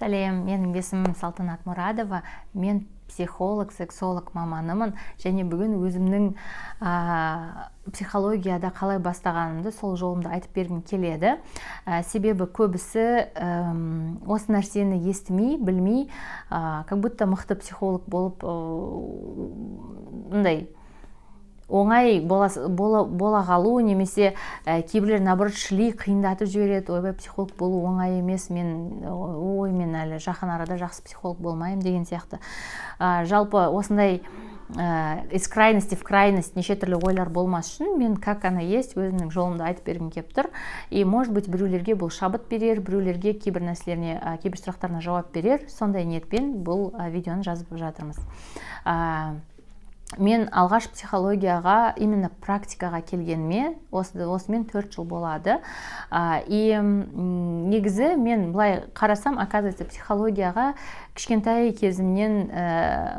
Сәлем, менің есімім Салтанат Мұрадова. Мен психолог, сексолог маманымын, және бүгін өзімнің психологияда қалай бастағанымды, сол жолымды айтып бергім келеді. Себебі көбісі осы нәрсені естімей, білмей, как будто мықты психолог болып, оңай бола қалу, немесе кейбіреулер наоборот қиындатып жібереді. Ойбай, психолог болу оңай емес, мен әлі жақын арада жақсы психолог болмаймын деген сияқты. Жалпы осындай из крайности в крайность неше түрлі ойлар болмас үшін мен как она есть өзімнің жолымды айтып бергім келіп тұр. И может быть біреулерге бұл шабыт берер, біреулерге кейбір нәрселеріне, кейбір сұрақтарына жауап берер. Сондай ниетпен бұл видеоны жазып жатырмыз. Мен алғаш психологияға, именно практикаға келгеніме осымен 4 жыл болады. И негізі мен былай қарасам, оказывается, психологияға кішкентай кезімнен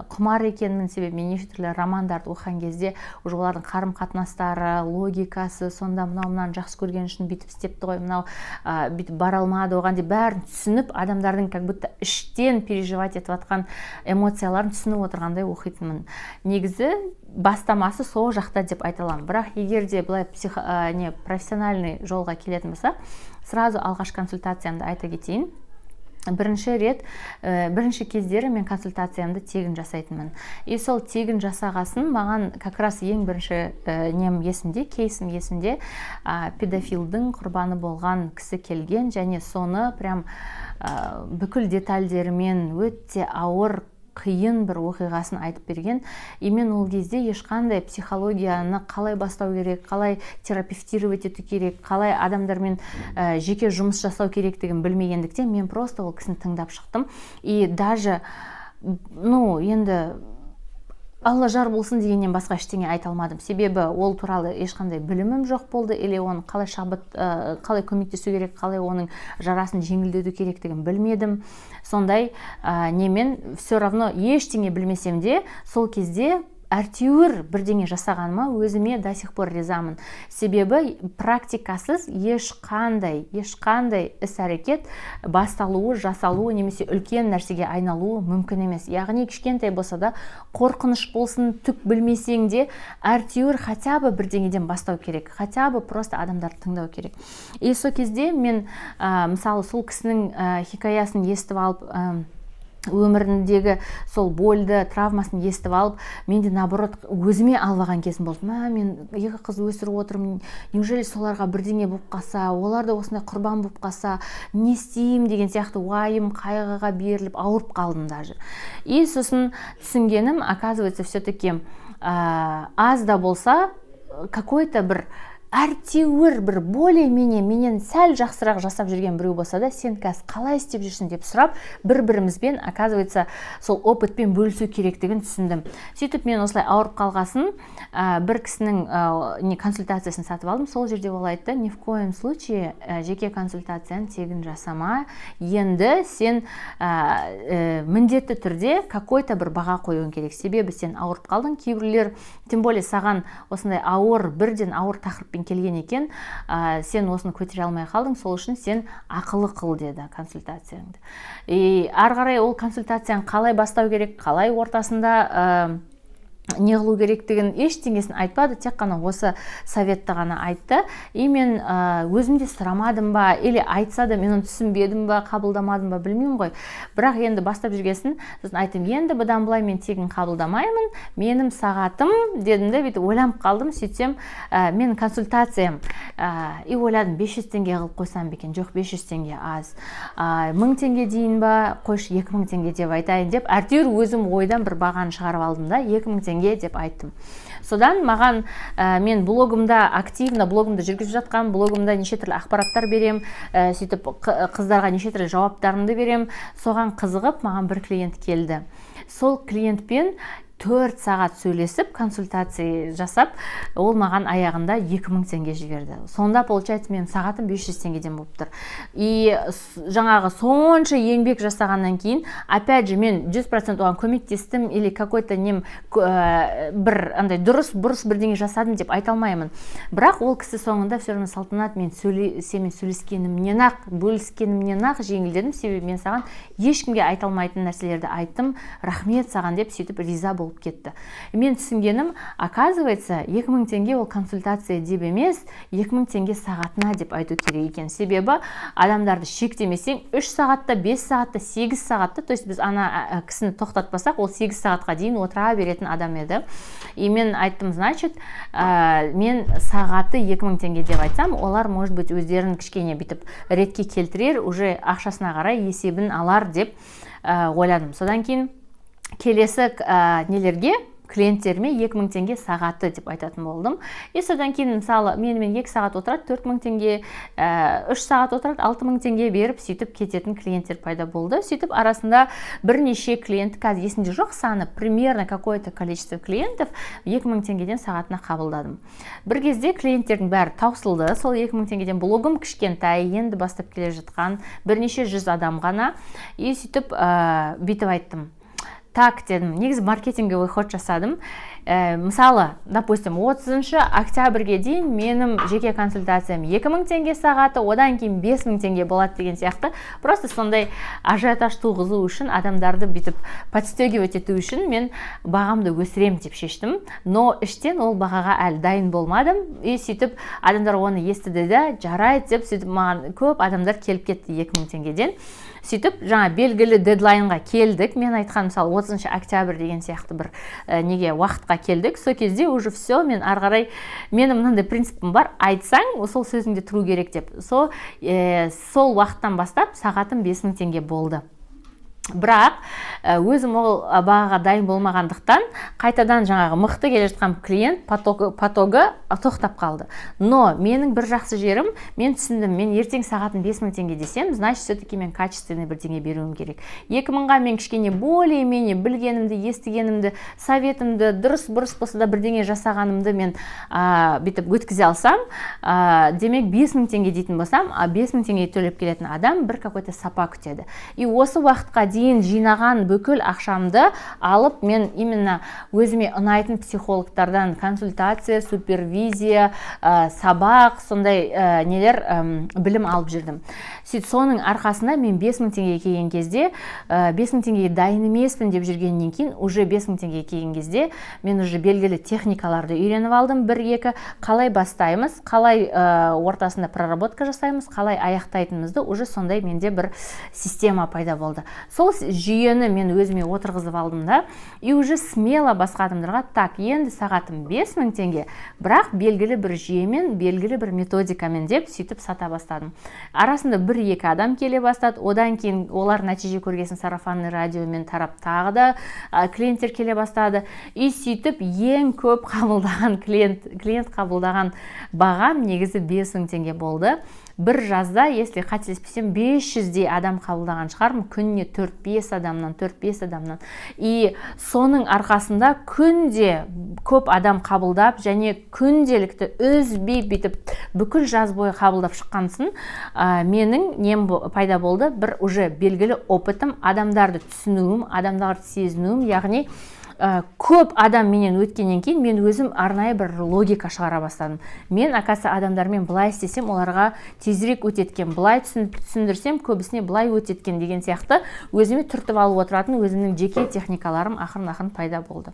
құмар екенмін. Себебі мен неше түрлі романдарды оқыған кезде уже олардың қарым-қатынастары, логикасы, сонда мынау жақсы көрген үшін бүйтіп істепті ғой, мынау бүйтіп бара алмады оған деп бәрін түсініп, адамдардың как будто іштен переживать етіп жатқан эмоцияларын түсініп отырғандай оқитынмын. Негізі бастамасы сол жақта деп айта аламын. Бірақ егер де былай профессиональный жолға келетін болса, сразу алғаш консультациямды айта кетейін. Бірінші кездері мен консультациямды тегін жасайтынмын. И сол тегін жасағасын маған как раз ең бірінші кейсім есімде, педофилдің құрбаны болған кісі келген, және соны прям бүкіл детальдерімен өте ауыр, қиын бір оқиғасын айтып берген. И мен ол кезде ешқандай психологияны қалай бастау керек, қалай терапевтировать ету керек, қалай адамдармен жеке жұмыс жасау керектігін білмегендіктен мен просто ол кісіні тыңдап шықтым. И даже, енді Алла жар болсын дегеннен басқа ештеңе айта алмадым. Себебі ол туралы ешқандай білімім жоқ болды, или оны қалай көмектесу керек, қалай оның жарасын жеңілдету керектігін білмедім. Сондай немен все равно ештеңе білмесем де, сол кезде әйтеуір бірдеңе жасағаныма өзіме до сих пор ризамын. Себебі практикасыз ешқандай іс-әрекет басталуы, жасалуы, немесе үлкен нәрсеге айналуы мүмкін емес. Яғни кішкентай болса да, қорқыныш болсын, түк білмесең де, әйтеуір хотя бы бірдеңеден бастау керек, хотя бы просто адамдарды тыңдау керек. И сол кезде мен мысалы сол кісінің хикаясын естіп алып, өміріндегі сол больді, травмасын естіп алып, менде наоборот өзіме алған кезім болды. Мен 2 қыз өсіріп отырмын, неужели соларға бірдеңе болып қалса, олар да осындай құрбан болып қалса, не істеймін деген сияқты уайым, қайғыға беріліп ауырып қалдым даже. И сосын түсінгенім, оказывается, все-таки аз да болса какой-то бір әйтеуір бір более-менее менен сәл жақсырақ жасап жүрген біреу болса да, сен қазір қалай істеп жүрсің деп сұрап, бір-бірімізбен, оказывается, сол опытпен бөлісу керектігін түсіндім. Сөйтіп мен осылай ауырып қалғасын, бір кісінің консультациясын сатып алдым. Сол жерде ол айтты: ни в коем случае жеке консультацияны тегін жасама. Енді сен міндетті түрде какой-то бір баға қоюың керек. Себебі сен ауырып қалдың. Кейбіреулер, тем более саған осындай бірден ауыр тақырыппен келген екен, сен осыны көтере алмай қалдың, сол үшін сен ақылы қыл деді консультацияңды. И ары қарай ол консультацияны қалай бастау керек, қалай ортасында не қылу керектігін ештеңесін айтпады, тек қана осы советті ғана айтты. И мен өзімде сұрамадым ба, или айтса да мен оны түсінбедім ба, қабылдамадым ба, білмеймін ғой. Бірақ енді бастап жүргесін, сосын айттым: енді бұдан былай мен тегін қабылдамаймын, менің сағатым дедім де, бүйтіп ойланып қалдым. Сөйтсем, мен консультациям, и ойладым, 500 теңге қылып қойсам бекен. Жоқ, 500 теңге аз. 1000 теңге дейін ба, қойшы 2000 теңге деп айтайын деп, әйтеуір өзім ойдан бір бағаны шығарып алдым да, 2000 теңге деп айттым. Содан маған мен активно блогымды жүргізіп жатқан, блогымда неше түрлі ақпараттар берем, сөйтіп қыздарға неше түрлі жауаптарымды берем. Соған қызығып, маған бір клиент келді. Сол клиентпен 4 сағат сөйлесіп, консультация жасап, ол маған аяғында 2000 теңге жіберді. Сонда получается менің сағатым 500 теңгеден болып тұр. И жаңағы сонша еңбек жасағаннан кейін, опять же, мен 100% оған көмектестім или какой-то бір андай дұрыс бірдеңе жасадым деп айта алмаймын. Бірақ ол кісі соңында все равно Салтанат, мен сенімен сөйлескенімнен ақ, бөліскенімнен ақ жеңілдедім, себебі мен саған ешкімге айта алмайтын нәрселерді айттым, рахмет саған деп сөйтіп риза болып кетті. Мен түсінгенім, оказывается, 2000 теңге ол консультация деп емес, 2000 теңге сағатына деп айту керек екен. Себебі адамдарды шектемесең, 3 сағатта, 5 сағатта, 8 сағатта, то есть біз ана кісіні тоқтатпасақ, ол 8 сағатқа дейін отыра беретін адам еді. И мен айттым, значит, мен сағаты 2000 теңге деп айтсам, олар, может быть, өздерін кішкене бітіп ретке келтірер, уже ақшасына қарай есебін алар деп ойладым. Содан кейін келесі нелерге, клиенттеріме 2000 теңге сағаты деп айтатын болдым. И содан кейін, мысалы, менімен 2 сағат отырады, 4000 теңге, 3 сағат отырады, 6000 теңге беріп, сөйтіп кететін клиенттер пайда болды. Сөйтіп арасында бірнеше клиент, қазір есімде жоқ саны, примерно какое-то количество клиентов 2000 теңгеден сағатына қабылдадым. Бір кезде клиенттердің бәрі таусылды. Сол 2000 теңгеден блогым кішкентай, енді бастап келе жатқан бірнеше жүз адам ғана. И сөйтіп бүйтіп айттым. Так, дедім, негізі маркетинговый ход жасадым. Мысалы, допустим, 30 октябрьге дейін менің жеке консультациям 2000 теңге сағаты, одан кейін 5000 теңге болады деген сияқты. Просто сондай ажиотаж туғызу үшін, адамдарды бүйтіп подстегивать ету үшін мен бағамды өсірем деп шештім. Но іштен ол бағаға әлі дайын болмадым. И сөйтіп адамдар оны естіді де, жарайды деп, сөйтіп маған көп адамдар келіп кетті 2000 теңгеден. Сөйтіп, жаңа белгілі дедлайнға келдік. Мен айтқан, мысалы, 30 октябрь деген сияқты бір неге уақытқа келдік. Сол кезде уже все, мен арғарай, менің мынандай принципім бар, айтсаң, сол сөзіңде тұру керек деп. Сол уақыттан бастап сағатым 5000 теңге болды. Бірақ өзім ол бағаға дайын болмағандықтан қайтадан жаңағы мықты келе жатқан клиент потогы тоқтап қалды. Но менің бір жақсы жерім, мен түсіндім, мен ертең сағатын 5000 теңге десем, значит, все-таки мен качественный бірдеңе беруім керек. 2000-ға мен кішкене более-менее білгенімді, естігенімді, советімді, дұрыс болса да бірдеңе жасағанымды мен бүйтіп өткізе алсам, демек 5000 теңге дейтін болсам, 5000 теңге төлеп келетін адам бір какой-то сапа күтеді. И осы уақытқа дейін жинаған бүкіл ақшамды алып, мен именно өзіме ұнайтын психологтардан консультация, супервизия, сабақ, сондай нелер білім алып жүрдім. Сөйтіп соның арқасында мен 5000 теңгеге келген кезде, 5000 теңгеге дайын емеспін деп жүргеннен кейін, уже 5000 теңгеге келген кезде мен уже белгілі техникаларды үйреніп алдым, 1-2, қалай бастаймыз, қалай ортасында проработка жасаймыз, қалай аяқтайтынымызды уже сондай менде бір система пайда болды. Сол жүйені мен өзіме отырғызып алдым да, и уже смело басқа адамдарға, так, енді сағатым 5000 теңге, бірақ белгілі бір жүйемен, белгілі бір методикамен деп сөйтіп сата бастадым. Арасында 1-2 адам келе бастады, одан кейін олар нәтиже көргесін сарафанный радиомен тарап тағы да клиенттер келе бастады. И сөйтіп ең көп қабылдаған клиент қабылдаған бағам негізі 5000 теңге болды. Бір жазда, если қателеспесем, 500-дей адам қабылдаған шығармын, күніне 4-5 адамнан. И соның арқасында күнде көп адам қабылдап, және күнделікті үзбей бүйтіп бүкіл жаз бойы қабылдап шыққансын, менің нем пайда болды, бір уже белгілі опытым, адамдарды түсінуім, адамдарды сезінуім, яғни көп адам менен өткеннен кейін мен өзім арнайы бір логика шығара бастадым. Мен, оказывается, адамдармен былай істесем, оларға тезірек өтеткен, былай түсіндірсем, көбісіне былай өтеткен деген сияқты өзіме түртіп алып отыратын өзімнің жеке техникаларым ақырын пайда болды.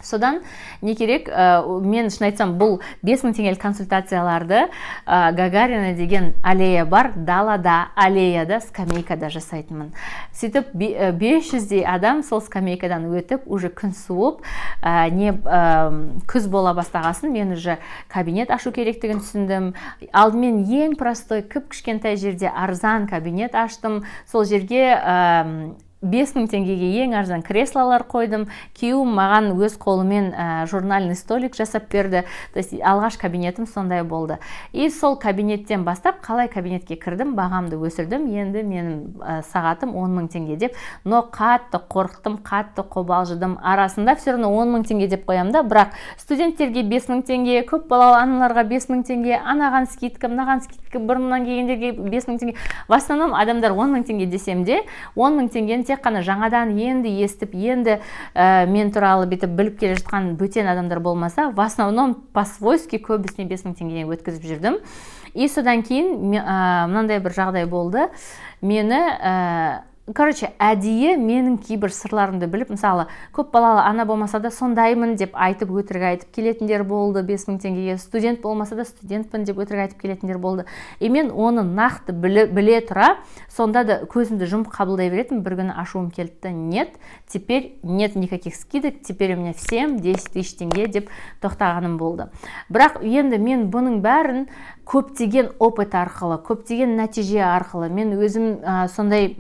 Содан не керек, мен шын айтсам, бұл 5000 теңгелік консультацияларды Гагарина деген аллея бар, далада, аллеяда, скамейкада жасайтынмын. Сөйтіп 500-дей адам сол скамейкадан өтіп, уже күн суып, күз бола бастағасын, мен уже кабинет ашу керектігін түсіндім. Алдымен ең простой, кішкентай жерде арзан кабинет аштым. Сол жерге 5000 теңгеге ең арзан креслолар қойдым. Күйеуім маған өз қолымен журнальный столик жасап берді. То есть алғаш кабинетім сондай болды. И сол кабинеттен бастап қалай кабинетке кірдім, бағамды өсірдім. Енді менің сағатым 10 000 теңге деп. Но қатты қорықтым, қатты қобалжыдым. Арасында все равно 10 000 теңге деп қоямын да, бірақ студенттерге 5 000 теңге, көп балалы аналарға 5 000 теңге, анаған скидка, мынаған скидка, бұрыннан келгендерге 5 000 теңге. В основном адамдар 10 000 теңге десем де, 10 000 теңгені тек қана жаңадан енді естіп, енді мен туралы бетіп біліп келе жатқан бөтен адамдар болмаса, в основном по-свойски көбісіне 5 000 теңгеге өткізіп жүрдім. И содан кейін мынандай бір жағдай болды. Мені әдейі менің кейбір сырларымды біліп, мысалы, көп балалы ана болмаса да сондаймын деп айтып, өтірік айтып келетіндер болды 5 000 теңгеге, студент болмаса да студентпін деп өтірік айтып келетіндер болды. И мен оны нақты біле тұра, сонда да көзімді жұмып қабылдай беретін. Бір күні ашуым келді. Нет, теперь нет никаких скидок, теперь у меня всем 10 000 теңге деп тоқтағаным болды. Бірақ енді мен бұның бәрін көптеген опыт арқылы, көптеген нәтиже арқылы, мен өзім сондай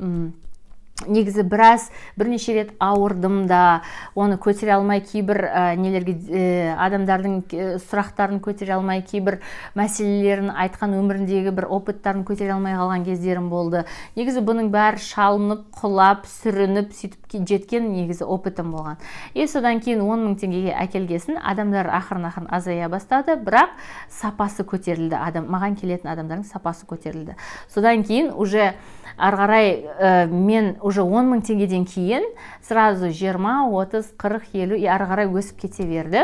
негізі бірнеше рет ауырдым да, оны көтере алмай, кейбір адамдардың сұрақтарын көтере алмай, кейбір мәселелерін айтқан өміріндегі бір опыттарын көтере алмай қалған кездерім болды. Негізі бұның бәрі шалынып, құлап, сүрініп, сөйтіп жеткен негізі опытым болған. И содан кейін 10 000 теңгеге әкелгесін адамдар ақырын азая бастады, бірақ сапасы көтерілді. Маған келетін адамдардың сапасы көтерілді. Содан кейін уже арғарай мен уже 10 000 теңгеден кейін сразу 20, 30, 40, 50 арғарай өсіп кете берді.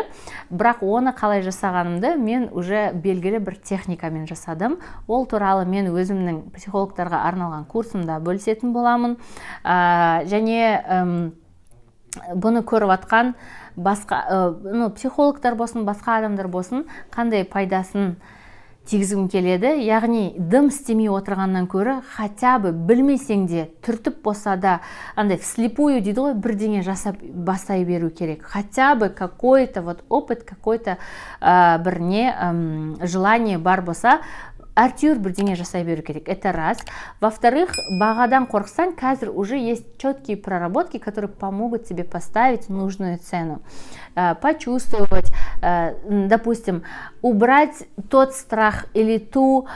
Бірақ оны қалай жасағанымды мен уже белгілі бір техникамен жасадым. Ол туралы мен өзімнің психологтарға арналған курсымда бөлісетін боламын. Және бұны көріп атқан басқа психологтар болсын, басқа адамдар болсын, қандай пайдасын тигізгім келеді. Яғни дым істемей отырғаннан көрі, хотя бы білмесең де, түртіп болса да, андай вслепую дейді ғой, бірдеңе жасап бастай беру керек. Хотя бы какой-то вот опыт, какой-то желание бар болса, әйтеуір бірдеңе жасай беру керек. Это раз. Во-вторых, бағадан қорықсаң, қазір уже есть четкие проработки, которые помогут тебе поставить нужную цену. Почувствовать, допустим, убрать тот страх или ту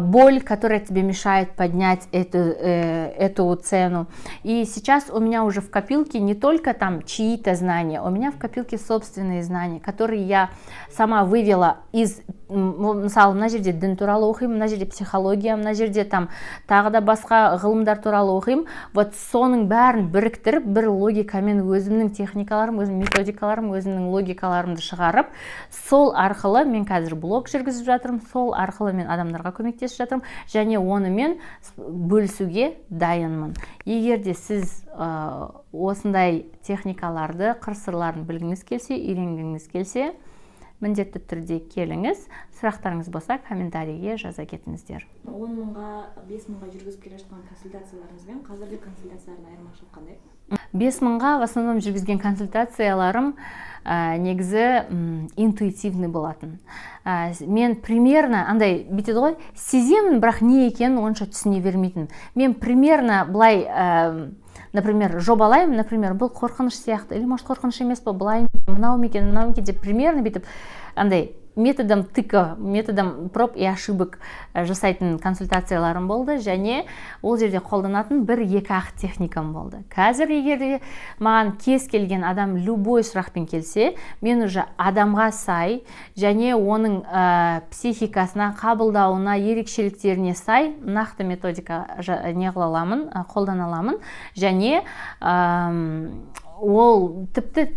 боль, которая тебе мешает поднять эту цену. И сейчас у меня уже в копилке не только там чьи-то знания, у меня в копилке собственные знания, которые я сама вывела из, мысалы, мына жерде дін туралы оқимын, мына жерде психология, мына жерде там тағы да басқа ғылымдар туралы оқимын. Вот соның бәрін біріктіріп, бір логикамен өзімнің техникаларым, өзімнің методикаларым, өзімнің логикаларымды шығарып, сол арқылы мен қазір блог жүргізіп жатырмын, сол арқылы мен адамдарға көмектесіп жатырмын, және оны мен бөлісуге дайынмын. Егер де сіз осындай техникаларды, қыр-сырларын білгіңіз келсе, үйренгіңіз келсе, міндетті түрде келіңіз. Сұрақтарыңыз болса, комментарийге жаза кетіңіздер. 10 000-ға, 5 000-ға жүргізіп келе жатқан консультацияларыңызбен қазіргі консультациялардың айырмашылығы қандай? 5 000-ға в основном жүргізген консультацияларым негізі интуитивный болатын. Мен примерно андай бүйтеді ғой, сеземін, бірақ не екенін онша түсіне бермейтін. Мен примерно былай, например, жобалаймын, например, бұл қорқыныш сияқты, или может қорқыныш емес па, былай мынау мекен деп примерно бүйтіп андай методом тыка, методом проб и ошибок жасайтын консультацияларым болды, және ол жерде қолданатын бір-екі ақ техникам болды. Қазір егер маған кез келген адам любой сұрақпен келсе, мен уже адамға сай, және оның психикасына, қабылдауына, ерекшеліктеріне сай нақты методика қолдана аламын, және ол тіпті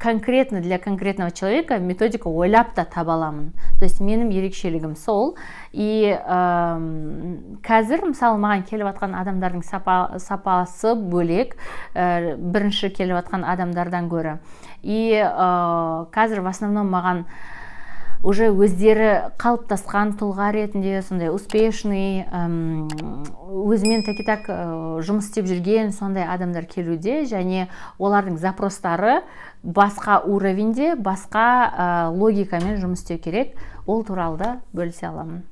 конкретно для конкретного человека методика ойлап та таба аламын. То есть менің ерекшелігім сол. И қазір, мысалы, маған келіп атқан адамдардың сапасы бөлек, бірінші келіп атқан адамдардан көрі. И қазір в основном маған уже өздері қалыптасқан тұлға ретінде, сондай успешный, өзімен таки-так жұмыс істеп жүрген сондай адамдар келуде, және олардың запростары басқа уровенде, басқа логикамен жұмыс істеу керек. Ол туралы да бөлісе аламын.